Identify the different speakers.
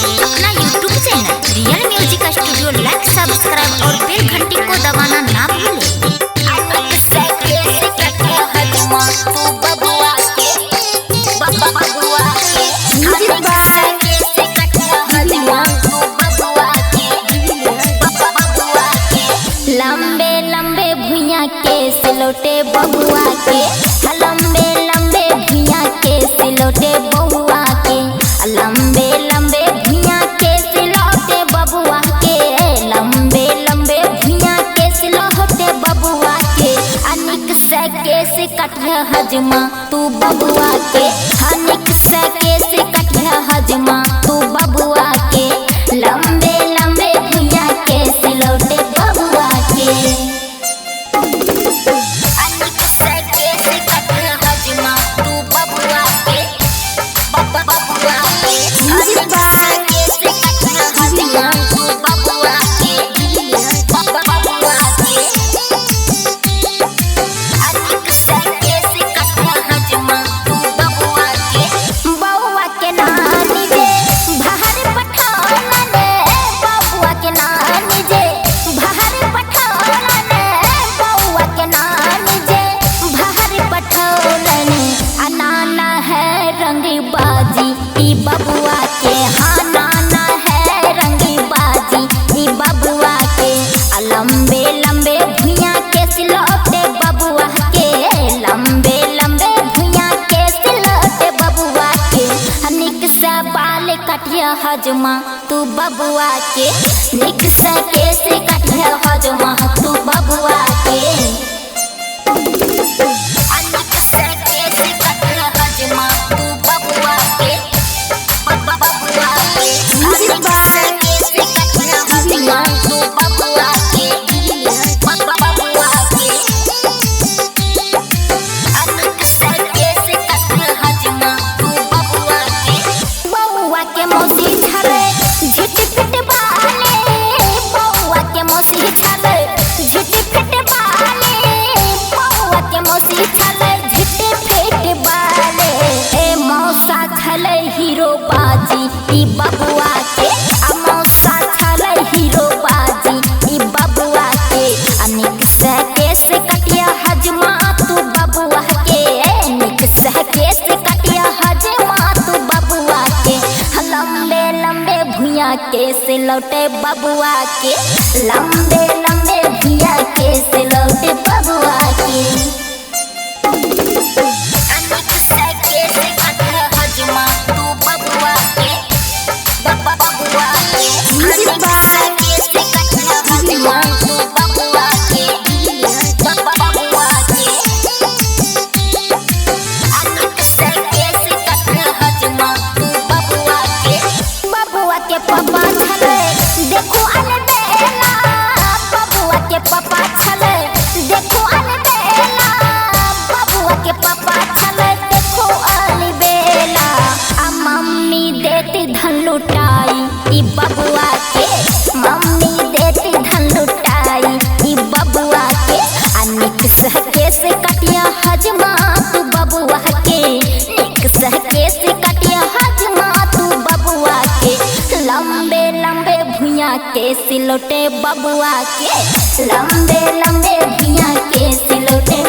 Speaker 1: अपना YouTube channel Real Music Studio like subscribe और bell घंटी को दबाना ना भूलें। लंबे लंबे भुइयां के सिलौटे बबुआ के, लंबे लंबे भुइयां के सिलौटे बबुआ के, लंबे लंबे भुइयां के सिलौटे बबुआ के, लंबे लंबे भुइयां के सिलौटे बबुआ के। अनिक सके से कट हजमा तू बबुआ के, अनिक सके से कट हजमा तू बबुआ के, लंबे लंबे भुइयां के सिलौटे बबुआ के। अनिक सके से कट हजमा तू बबुआ के, बबुआ के। अनिक सके से कट हजमा तू बबुआ के, बबुआ के। अनिक सके से कट हजमा तू बबुआ के। बबुआ के नानी जे बाहर पठाना ने, बबुआ के नानी जे बाहर पठाना ने, बबुआ के नानी जे बाहर पठाना ने। अनाना है रंगी बाजी ई बबुआ के, हाँ नाना है रंगी बाजी ई बबुआ के। लंबे लंबे भुइयां के सिलौटे बबुआ के, लंबे लंबे भुइयां के सिलौटे बबुआ के। निक से बाल कटिया हजमा तू बबुआ के, निक से केस कटिया हजमा तू बबुआ के। निक से केस कटिया हजमा तू बबुआ के, बबुआ के। निक से केस कटिया हजमा तू बबुआ के, बबुआ के। अनिक सके से कट हजमा तू बबुआ के। बबुआ के मौसी छले झिटपिट बाले, बबुआ के मौसी छले झिटपिट बाले, बबुआ के मौसी छले झिटपिट बाले। ए मौसा छले हीरो बाजी ई बबुआ के, मौसा छले हीरो बाजी ई बबुआ के। अनिक सके से कटिया हजमा तू बबुआ के, निक सके से कटिया हजमा तू बबुआ के। लंबे लंबे भुइयां के सिलौटे बबुआ के, लंबे लंबे भुइयां के सिलौटे बबुआ के। अनिक सके से कट हजमा तू बबुआ के, बबुआ के। अनिक सके से कट हजमा तू बबुआ के, बबुआ के। अनिक सके से कट हजमा तू बबुआ के। बबुआ के पापा छले देखो अलबेला, बबुआ के पापा छले देखो अलबेला, बबुआ के पापा छले देखो अलबेला। आ मम्मी देती धन लुटाई ई बबुआ के, मम्मी देती धन लुटाई ई बबुआ के। अनिक सके से कटिया हजमा तू बबुआ के, निक सके से कटिया हजमा तू बबुआ के। लंबे लंबे भुइयां के सिलौटे बबुआ के, लंबे लंबे भुइयां के सिलौटे